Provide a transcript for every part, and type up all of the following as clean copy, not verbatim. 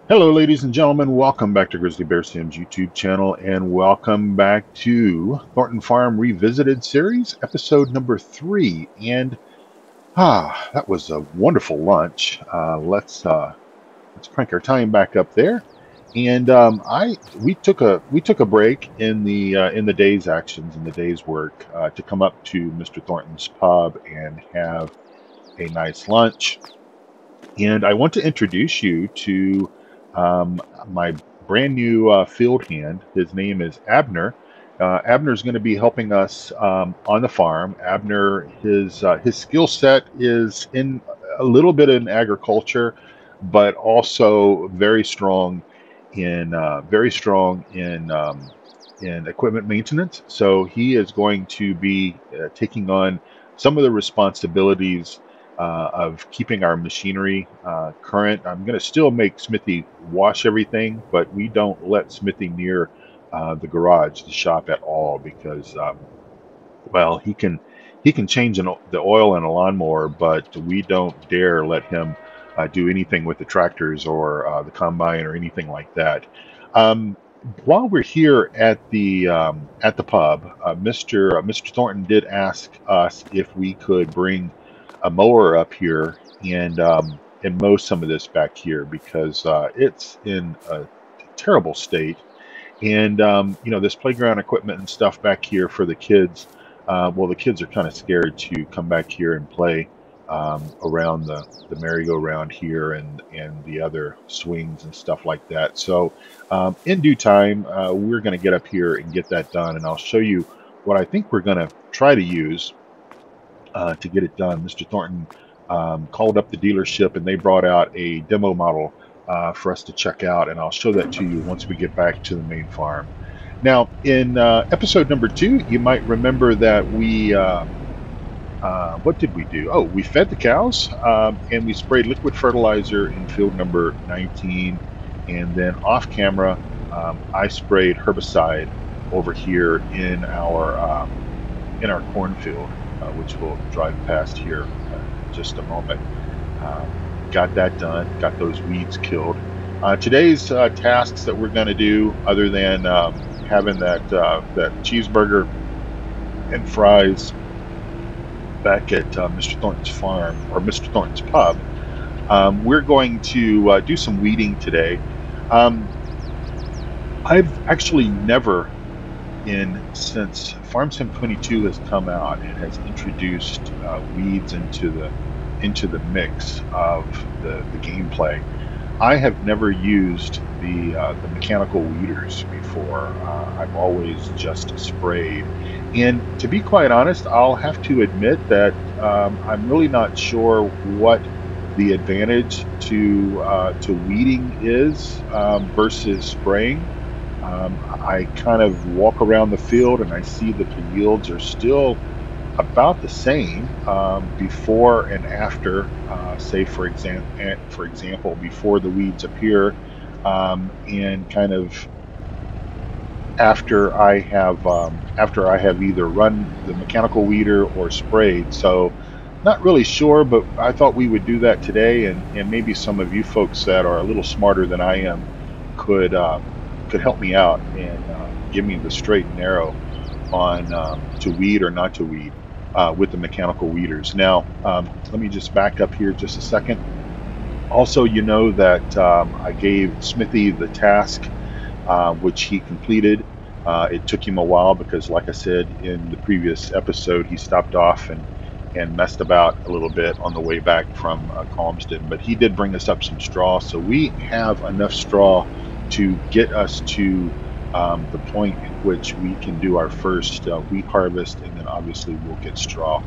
Hello, ladies and gentlemen. Welcome back to Grizzly Bear Sim's YouTube channel, and welcome back to Thornton Farm Revisited series, episode number 3. And that was a wonderful lunch. Let's crank our time back up there. And I we took a break in the day's actions in the day's work to come up to Mr. Thornton's pub and have a nice lunch. And I want to introduce you to my brand new field hand. His name is Abner. Abner is going to be helping us on the farm. Abner, his skill set is in a little bit in agriculture, but also very strong in equipment maintenance. So he is going to be taking on some of the responsibilities of keeping our machinery current. I'm going to still make Smithy wash everything, but we don't let Smithy near the garage, the shop at all, because well, he can change the oil in a lawnmower, but we don't dare let him do anything with the tractors or the combine or anything like that. Um, while we're here at the pub, Mr. Thornton did ask us if we could bring a mower up here and mow some of this back here because it's in a terrible state. And this playground equipment and stuff back here for the kids. Well, the kids are kind of scared to come back here and play around the merry-go-round here and the other swings and stuff like that. So in due time, we're going to get up here and get that done, and I'll show you what I think we're going to try to use to get it done. Mr. Thornton called up the dealership and they brought out a demo model for us to check out, and I'll show that to you once we get back to the main farm. Now, in episode number 2, you might remember that what did we do? Oh, we fed the cows and we sprayed liquid fertilizer in field number 19, and then off camera, I sprayed herbicide over here in our cornfield, which we'll drive past here in just a moment. Got that done, got those weeds killed. Today's tasks that we're going to do, other than having that cheeseburger and fries back at Mr. Thornton's farm, or Mr. Thornton's pub, we're going to do some weeding today. I've actually never, since Farm Sim 22 has come out and has introduced weeds into the mix of the gameplay, I have never used the mechanical weeders before. I've always just sprayed, and to be quite honest, I'll have to admit that I'm really not sure what the advantage to weeding is versus spraying. I kind of walk around the field and I see that the yields are still about the same before and after. Say for example, before the weeds appear, and kind of after I have either run the mechanical weeder or sprayed. So not really sure, but I thought we would do that today, and maybe some of you folks that are a little smarter than I am could help me out and give me the straight and narrow on to weed or not to weed with the mechanical weeders. Now, let me just back up here just a second. Also, you know that I gave Smithy the task, which he completed. It took him a while because, like I said in the previous episode, he stopped off and messed about a little bit on the way back from Calmsden. But he did bring us up some straw, so we have enough straw to get us to the point in which we can do our first wheat harvest, and then obviously we'll get straw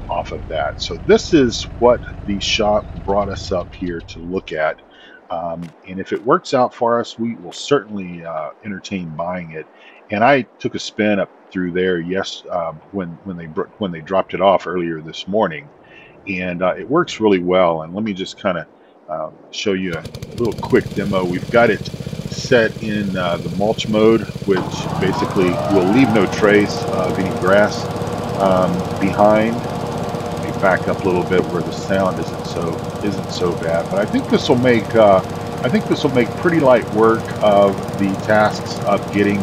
off of that. So this is what the shop brought us up here to look at, and if it works out for us, we will certainly entertain buying it. And I took a spin up through there, when they dropped it off earlier this morning, and it works really well. And let me just kind of show you a little quick demo. We've got it set in the mulch mode, which basically will leave no trace of any grass behind. Let me back up a little bit where the sound isn't so bad, but I think this will make I think this will make pretty light work of the tasks of getting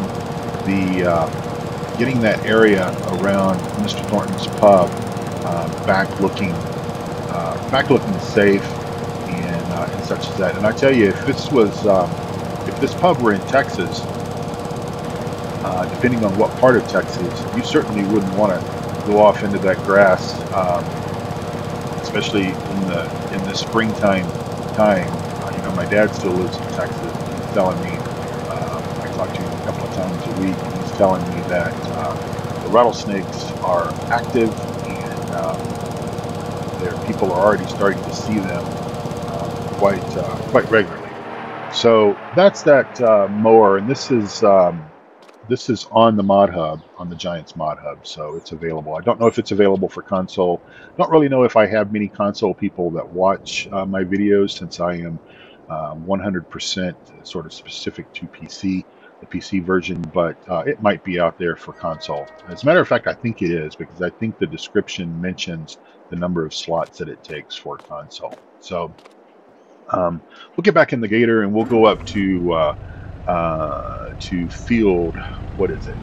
that area around Mr. Thornton's pub back looking safe and such as that. And I tell you, if this pub were in Texas, depending on what part of Texas, you certainly wouldn't want to go off into that grass, especially in the springtime time. You know, my dad still lives in Texas. He's telling me, I talk to him a couple of times a week, and he's telling me that the rattlesnakes are active, and people are already starting to see them quite regularly. So that's that mower, and this is on the Mod Hub, on the Giants Mod Hub, so it's available. I don't know if it's available for console. Don't really know if I have many console people that watch my videos, since I am 100% sort of specific to PC, the PC version, but it might be out there for console. As a matter of fact, I think it is, because I think the description mentions the number of slots that it takes for console. So we'll get back in the Gator and we'll go up to field, what is it?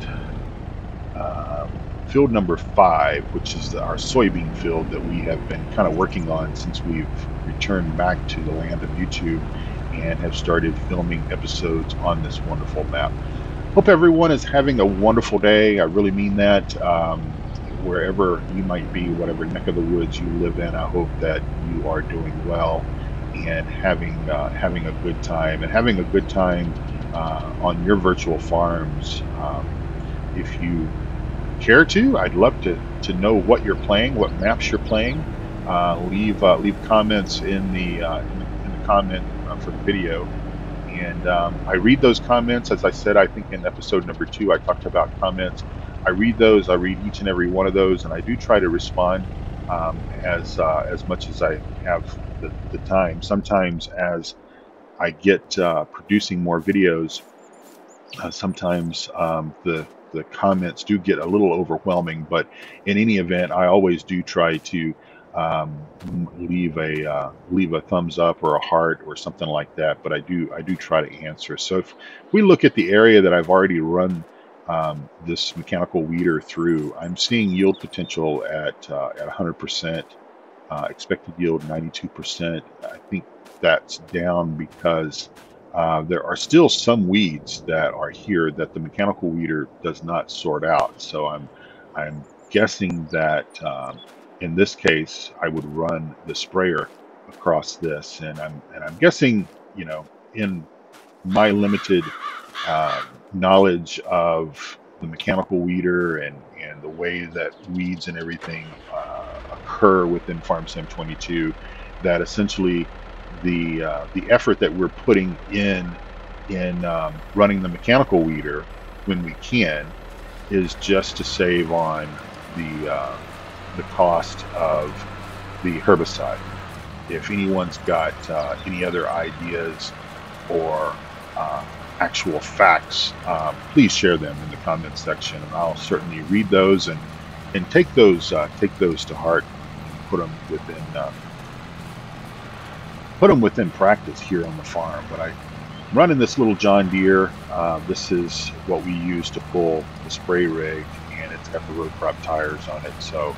Field number 5, which is our soybean field that we have been kind of working on since we've returned back to the land of YouTube and have started filming episodes on this wonderful map. Hope everyone is having a wonderful day. I really mean that. Wherever you might be, whatever neck of the woods you live in, I hope that you are doing well and having a good time, and having a good time on your virtual farms. If you care to, I'd love to know what you're playing, what maps you're playing. Leave comments in the comment for the video, and I read those comments. As I said, I think in episode number 2 I talked about comments. I read those. I read each and every one of those, and I do try to respond as much as I have the time. Sometimes as I get producing more videos, sometimes the comments do get a little overwhelming, but in any event, I always do try to leave a thumbs up or a heart or something like that. But I do try to answer. So if we look at the area that I've already run this mechanical weeder through, I'm seeing yield potential at 100%, expected yield 92%. I think that's down because there are still some weeds that are here that the mechanical weeder does not sort out. So I'm guessing that in this case I would run the sprayer across this, and I'm guessing, you know, in my limited knowledge of the mechanical weeder and the way that weeds and everything occur within FarmSim 22, that essentially the effort that we're putting in running the mechanical weeder when we can is just to save on the cost of the herbicide. If anyone's got any other ideas or actual facts, please share them in the comments section, and I'll certainly read those and take those to heart and put them within practice here on the farm. But I'm running this little John Deere. This is what we use to pull the spray rig, and it's got the row crop tires on it. So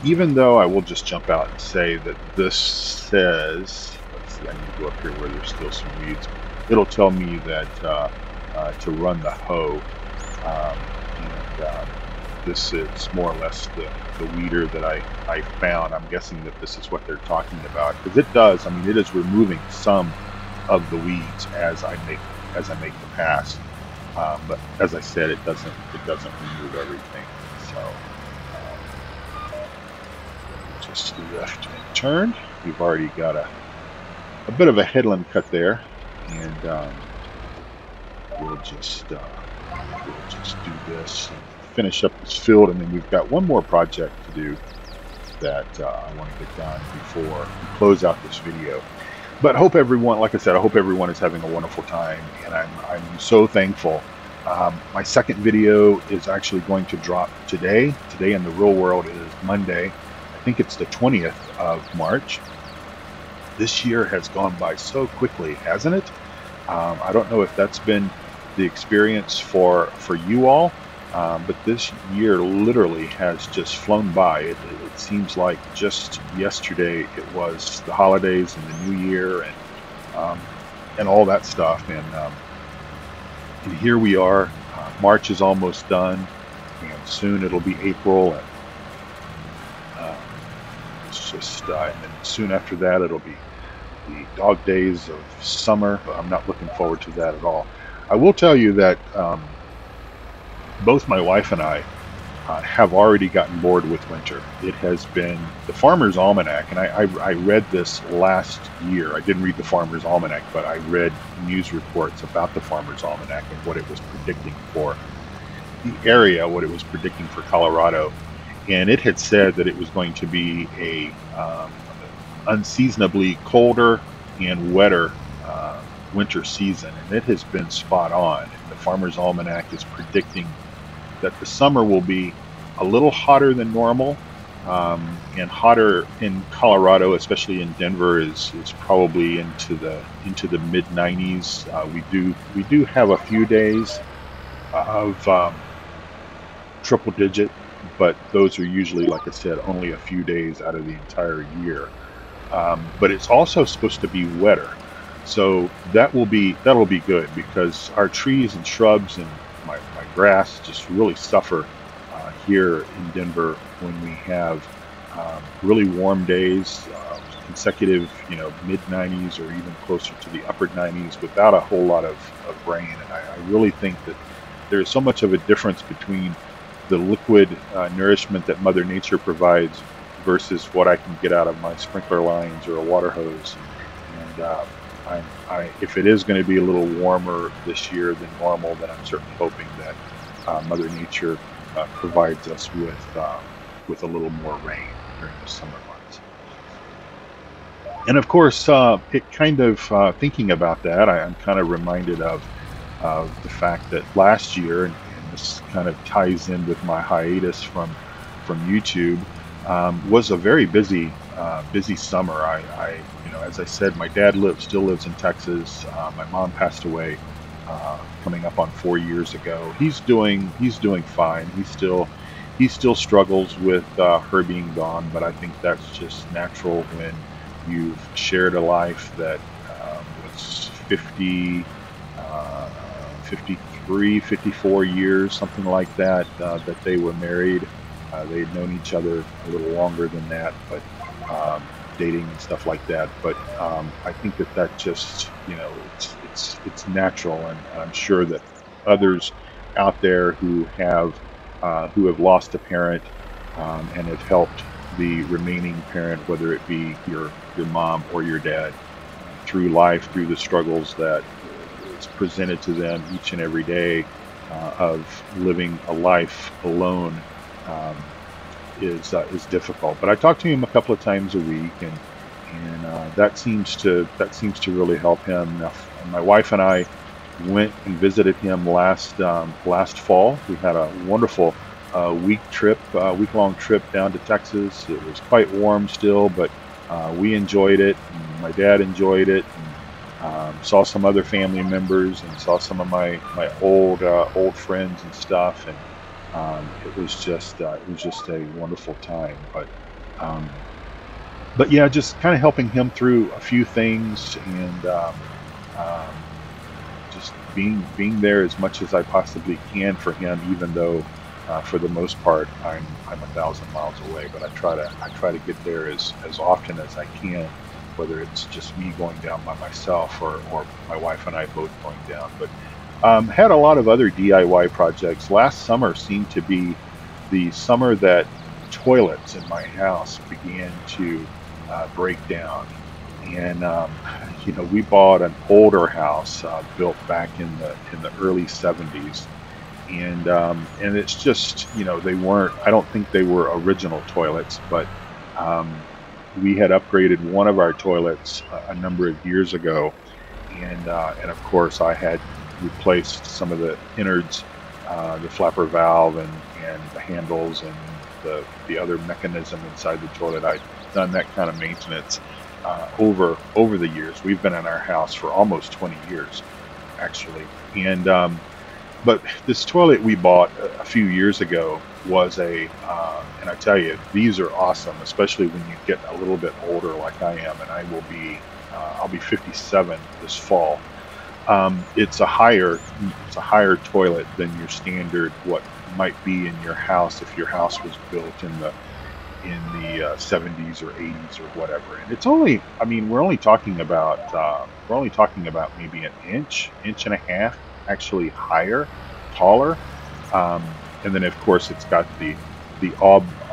even though I will just jump out and say that this says, let's see, I need to go up here where there's still some weeds. It'll tell me that to run the hoe, and this is more or less the weeder that I found. I'm guessing that this is what they're talking about, because it does. I mean, it is removing some of the weeds as I make the pass, but as I said, it doesn't remove everything. So just left and turn. We've already got a bit of a headland cut there, and we'll just do this and finish up this field, and then we've got one more project to do that I want to get done before we close out this video. But hope everyone, like I said, I hope everyone is having a wonderful time, and I'm so thankful. My second video is actually going to drop today. Today in the real world is Monday. I think it's the 20th of March. This year has gone by so quickly, hasn't it? I don't know if that's been the experience for you all, but this year literally has just flown by. It seems like just yesterday it was the holidays and the new year um, and all that stuff. And here we are. March is almost done, and soon it'll be April, and uh, it's just and then soon after that it'll be the dog days of summer. I'm not looking forward to that at all. I will tell you that both my wife and I have already gotten bored with winter. It has been the Farmer's Almanac, and I read this last year. I didn't read the Farmer's Almanac, but I read news reports about the Farmer's Almanac and what it was predicting for the area, what it was predicting for Colorado. And it had said that it was going to be a unseasonably colder and wetter winter season, and it has been spot on. The Farmer's Almanac is predicting that the summer will be a little hotter than normal, and hotter in Colorado, especially in Denver, is probably into the mid 90s. We do have a few days of triple digit, but those are usually, like I said, only a few days out of the entire year. But it's also supposed to be wetter, so that'll be good because our trees and shrubs and my grass just really suffer here in Denver when we have really warm days, consecutive, mid 90s or even closer to the upper 90s without a whole lot of rain. And I really think that there's so much of a difference between the liquid nourishment that Mother Nature provides versus what I can get out of my sprinkler lines or a water hose. And if it is going to be a little warmer this year than normal, then I'm certainly hoping that Mother Nature provides us with a little more rain during the summer months. And of course, it kind of thinking about that, I'm kind of reminded of the fact that last year, and this kind of ties in with my hiatus from YouTube, was a very busy summer. As I said, my dad still lives in Texas. My mom passed away coming up on 4 years ago. He's doing fine. He still struggles with her being gone, but I think that's just natural when you've shared a life that was 53, 54 years, something like that, that they were married. They'd known each other a little longer than that, but dating and stuff like that. But I think that just, it's natural, and I'm sure that others out there who have lost a parent and have helped the remaining parent, whether it be your mom or your dad, through life, through the struggles that is presented to them each and every day of living a life alone, is difficult. But I talk to him a couple of times a week, and that seems to really help him. Now, my wife and I went and visited him last fall. We had a wonderful week-long trip down to Texas. It was quite warm still, but we enjoyed it. And my dad enjoyed it. And, saw some other family members and saw some of my old friends and stuff. And it was just a wonderful time. But yeah, just kind of helping him through a few things, and um, just being there as much as I possibly can for him, even though for the most part I'm 1,000 miles away. But I try to get there as often as I can, whether it's just me going down by myself or my wife and I both going down. But had a lot of other DIY projects. Last summer seemed to be the summer that toilets in my house began to break down. And we bought an older house built back in the early 70s, and it's just, they weren't. I don't think they were original toilets, but we had upgraded one of our toilets a number of years ago, and of course I had replaced some of the innards, the flapper valve and the handles and the other mechanism inside the toilet. I'd done that kind of maintenance, over the years. We've been in our house for almost 20 years, actually. And but this toilet we bought a few years ago was and I tell you, these are awesome, especially when you get a little bit older like I am, and I'll be 57 this fall. It's a higher toilet than your standard what might be in your house if your house was built in the 70s or 80s or whatever. And it's only, I mean, we're only talking about maybe an inch and a half, actually higher, taller. Um, and then of course it's got the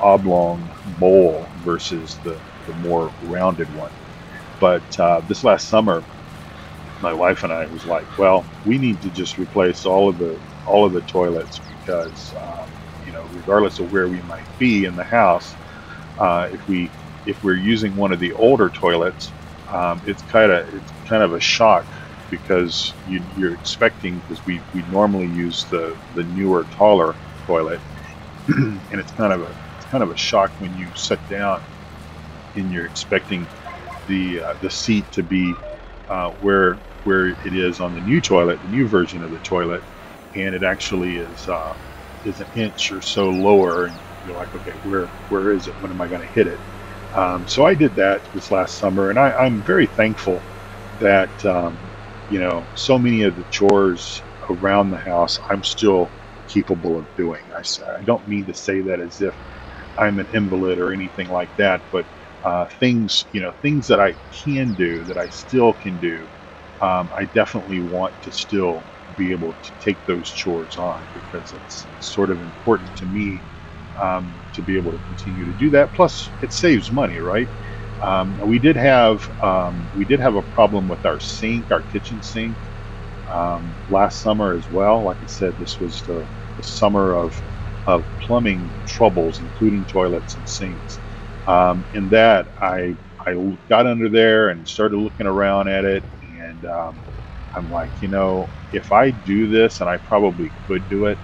oblong bowl versus the more rounded one. But this last summer, my wife and I was like, well, we need to just replace all of the toilets because regardless of where we might be in the house, if we're using one of the older toilets, it's kind of a shock because you're expecting, because we normally use the newer, taller toilet, and it's kind of a shock when you sit down and you're expecting the seat to be where it is on the new toilet, the new version of the toilet, and it actually is an inch or so lower, and you're like, okay, where is it? When am I going to hit it? So I did that this last summer, and I'm very thankful that so many of the chores around the house I'm still capable of doing. I don't mean to say that as if I'm an invalid or anything like that, but things that I can do, that I still can do, I definitely want to still be able to take those chores on because it's sort of important to me to be able to continue to do that. Plus, it saves money, right? We did have a problem with our sink, our kitchen sink, last summer as well. Like I said, this was the summer of plumbing troubles, including toilets and sinks. In that, I got under there and started looking around at it, and I'm like, if I do this, and I probably could do it,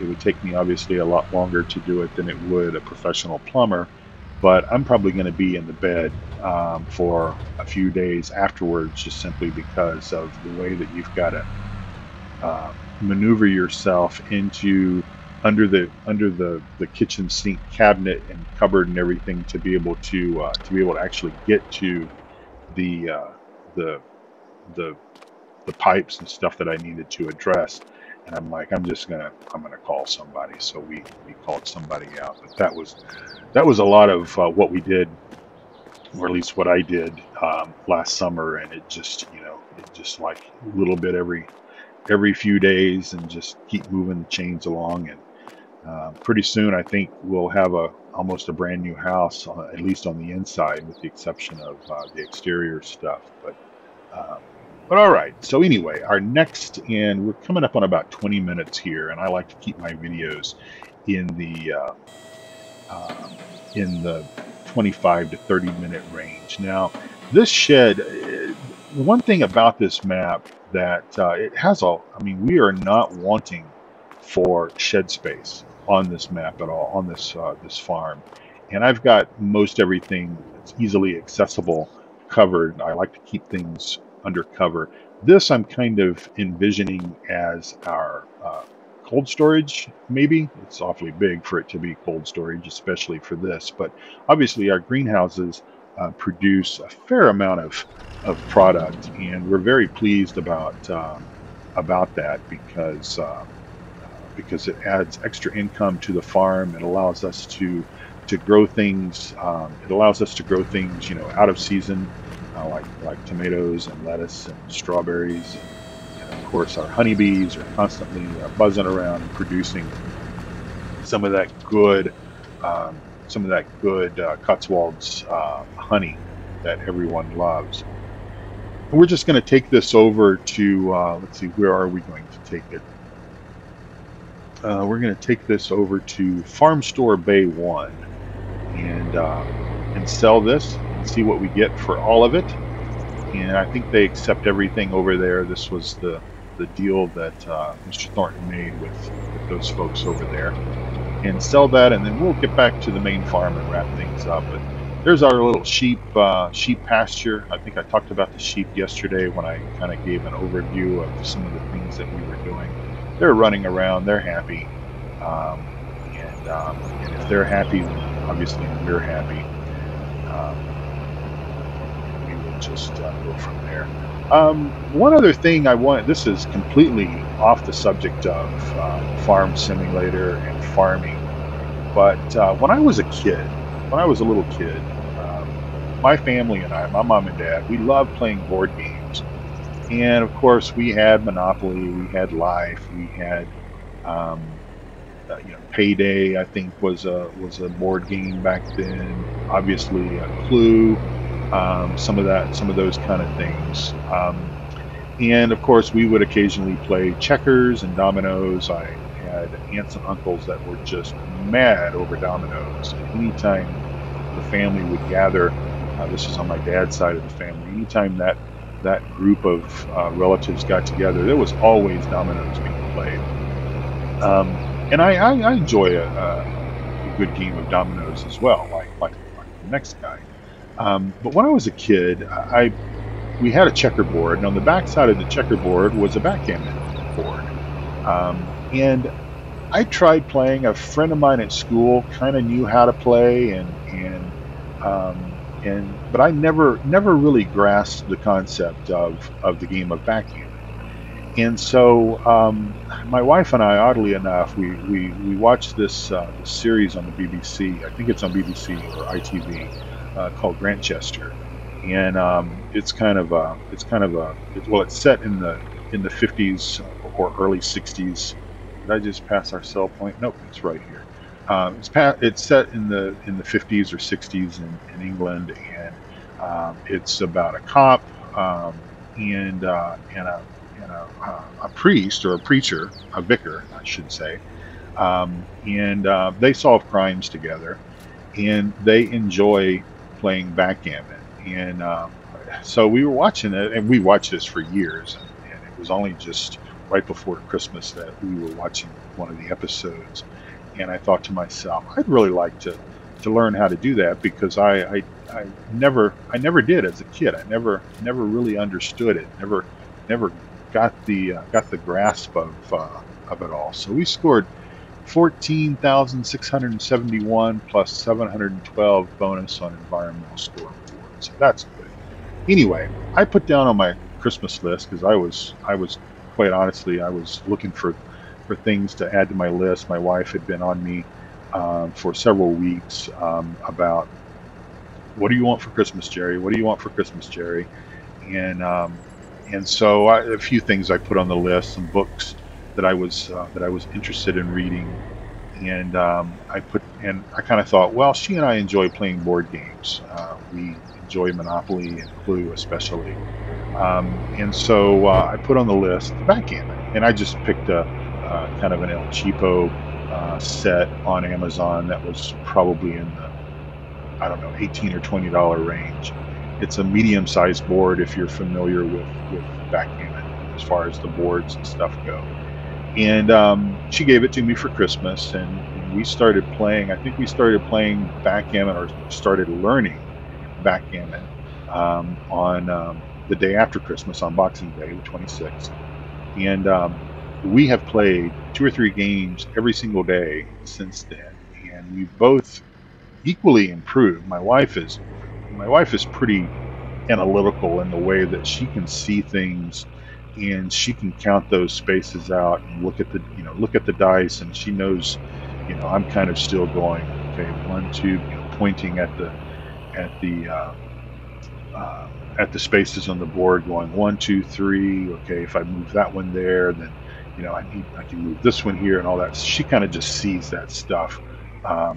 it would take me obviously a lot longer to do it than it would a professional plumber. But I'm probably going to be in the bed for a few days afterwards, just simply because of the way that you've got to maneuver yourself into under the kitchen sink cabinet and cupboard and everything to be able to actually get to the the the the pipes and stuff that I needed to address. And I'm like, I'm gonna call somebody. So we called somebody out. But that was a lot of what we did, or at least what I did last summer. And it just like a little bit every few days, and just keep moving the chains along. And pretty soon, I think we'll have almost a brand new house, at least on the inside, with the exception of the exterior stuff. Um, but all right. So anyway, our next, and we're coming up on about 20 minutes here, and I like to keep my videos in uh, the 25 to 30-minute range. Now, this shed, one thing about this map that it has all. I mean, we are not wanting for shed space on this map at all, on this farm. And I've got most everything that's easily accessible covered. I like to keep things under cover. This I'm kind of envisioning as our cold storage, maybe. It's awfully big for it to be cold storage, especially for this. But obviously our greenhouses produce a fair amount of product, and we're very pleased about that because it adds extra income to the farm. It allows us to grow things. It allows us to grow things, out of season, like tomatoes and lettuce and strawberries. And of course, our honeybees are constantly buzzing around and producing some of that good, Cotswolds honey that everyone loves. And we're just going to take this over to, let's see, where are we going to take it? We're going to take this over to Farm Store Bay 1 and sell this and see what we get for all of it. And I think they accept everything over there. This was the deal that Mr. Thornton made with those folks over there. And sell that, and then we'll get back to the main farm and wrap things up. there's our little sheep pasture. I think I talked about the sheep yesterday when I kind of gave an overview of some of the things that we were doing. They're running around. They're happy, and if they're happy, then obviously we're happy. Um, and we will just go from there. One other thing I want. This is completely off the subject of farm simulator and farming. But when I was a kid, when I was a little kid, my family and I, my mom and dad, we loved playing board games. And of course, we had Monopoly, we had Life, we had, um, Payday. I think was a board game back then. Obviously, Clue, some of those kind of things. And of course, we would occasionally play checkers and dominoes. I had aunts and uncles that were just mad over dominoes. And anytime the family would gather, this is on my dad's side of the family, anytime that group of relatives got together, there was always dominoes being played. Um, and I enjoy a good game of dominoes as well, like the next guy. But when I was a kid, we had a checkerboard, and on the back side of the checkerboard was a backgammon board. And I tried playing. A friend of mine at school kind of knew how to play, but I never really grasped the concept of the game of backgammon. And so my wife and I, oddly enough, we watched this series on the BBC. I think it's on BBC or ITV, called Grantchester, and it's set in the 50s or early 60s. Did I just pass our sell point? Nope, it's right here. It's set in the 50s or 60s in England, and it's about a cop, and a priest or a preacher, a vicar, I should say, and they solve crimes together, and they enjoy playing backgammon. And so we were watching it, and we watched this for years, and it was only just right before Christmas that we were watching one of the episodes. And I thought to myself, I'd really like to learn how to do that, because I never did as a kid. I never really understood it. Never got the grasp of it all. So we scored 14,671 plus 712 bonus on environmental score reward. So that's good. Anyway, I put down on my Christmas list, because I was quite honestly, I was looking for things to add to my list. My wife had been on me for several weeks about, what do you want for Christmas, Jerry? What do you want for Christmas, Jerry? And so a few things I put on the list, some books that I was interested in reading, and I kind of thought, well, she and I enjoy playing board games. We enjoy Monopoly and Clue especially, and so I put on the list backgammon, and I just picked a kind of an El Cheapo set on Amazon that was probably in the, I don't know, 18 or $20 range. It's a medium-sized board if you're familiar with backgammon as far as the boards and stuff go. And she gave it to me for Christmas, and we started playing. I think we started playing backgammon, or started learning backgammon, on the day after Christmas, on Boxing Day, the 26th. And we have played two or three games every single day since then, and we both equally improved. My wife is pretty analytical in the way that she can see things, and she can count those spaces out and look at the dice, and she knows, I'm kind of still going, okay, one, two, pointing at the uh, at the spaces on the board, going one, two, three. Okay, if I move that one there, then I can move this one here, and all that. She kind of just sees that stuff a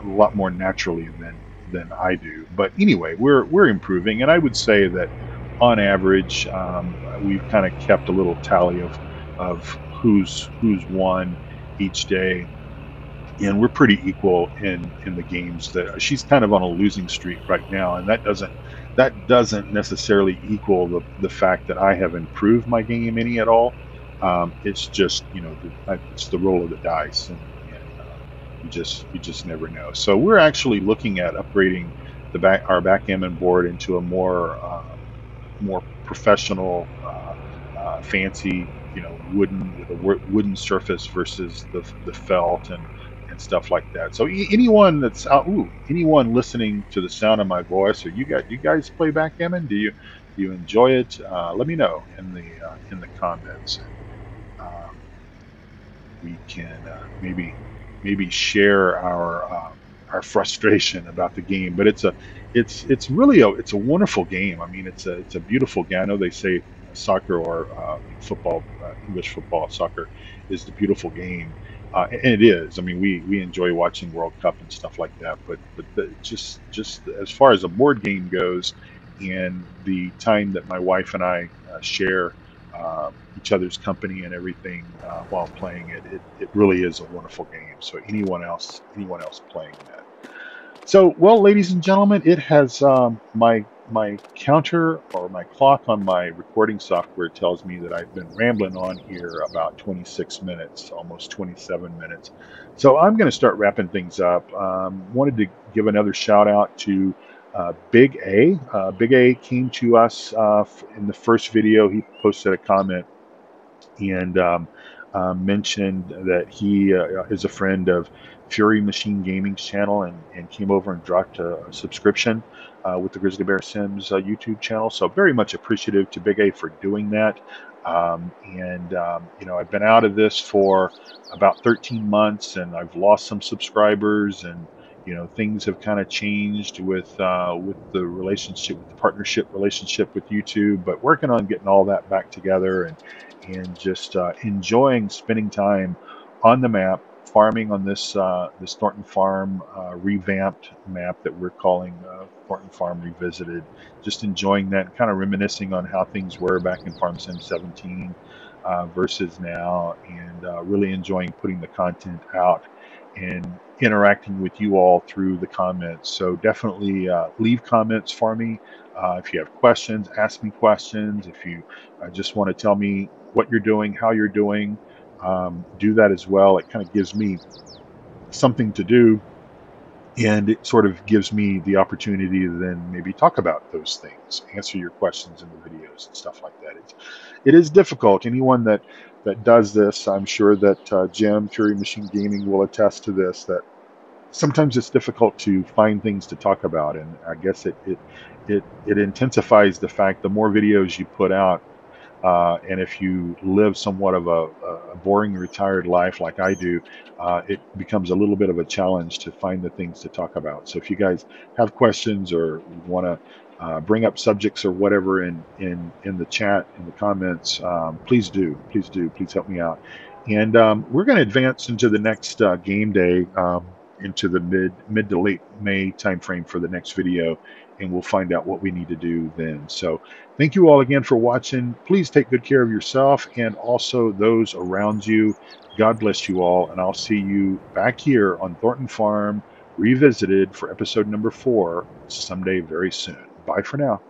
lot more naturally than I do. But anyway, we're improving, and I would say that on average, we've kind of kept a little tally of who's won each day, and we're pretty equal in the games. That she's kind of on a losing streak right now, and that doesn't necessarily equal the fact that I have improved my game any at all. It's just, it's the roll of the dice, and you just never know. So we're actually looking at upgrading our backgammon board into a more professional, fancy, wooden with a wooden surface versus the felt and stuff like that. So anyone that's out, anyone listening to the sound of my voice, or you guys play backgammon? Do you enjoy it? Let me know in the comments, and we can maybe share our frustration about the game. But it's really it's a wonderful game. I mean, it's a beautiful game. I know they say soccer or football, English football, soccer is the beautiful game. And it is. I mean, we enjoy watching World Cup and stuff like that. But just as far as a board game goes, and the time that my wife and I share each other's company and everything while playing it really is a wonderful game. So anyone else playing that. So, well, ladies and gentlemen, it has my counter or my clock on my recording software tells me that I've been rambling on here about 26 minutes, almost 27 minutes. So I'm going to start wrapping things up. Wanted to give another shout out to Big A. Big A came to us in the first video. He posted a comment and mentioned that he is a friend of Fury Machine Gaming's channel and came over and dropped a subscription with the Grizzly Bear Sims YouTube channel. So very much appreciative to Big A for doing that. I've been out of this for about 13 months, and I've lost some subscribers, and things have kind of changed with the relationship, with the partnership relationship with YouTube. But working on getting all that back together, and just enjoying spending time on the map, farming on this Thornton Farm revamped map that we're calling Thornton Farm Revisited. Just enjoying that, kind of reminiscing on how things were back in Farm Sim 17 versus now, and really enjoying putting the content out and interacting with you all through the comments. So definitely leave comments for me. If you have questions, ask me questions. If you just want to tell me what you're doing, how you're doing, do that as well. It kind of gives me something to do, and it sort of gives me the opportunity to then maybe talk about those things, answer your questions in the videos and stuff like that. It is difficult. Anyone that does this, I'm sure that Jim, Fury Machine Gaming, will attest to this, that sometimes it's difficult to find things to talk about, and I guess it intensifies the fact the more videos you put out, and if you live somewhat of a boring retired life like I do, it becomes a little bit of a challenge to find the things to talk about. So if you guys have questions or want to bring up subjects or whatever in the chat, in the comments, please help me out. And we're going to advance into the next game day, into the mid to late May timeframe for the next video, and we'll find out what we need to do then. So thank you all again for watching. Please take good care of yourself and also those around you. God bless you all, and I'll see you back here on Thornton Farm Revisited for episode number 4 someday very soon. Bye for now.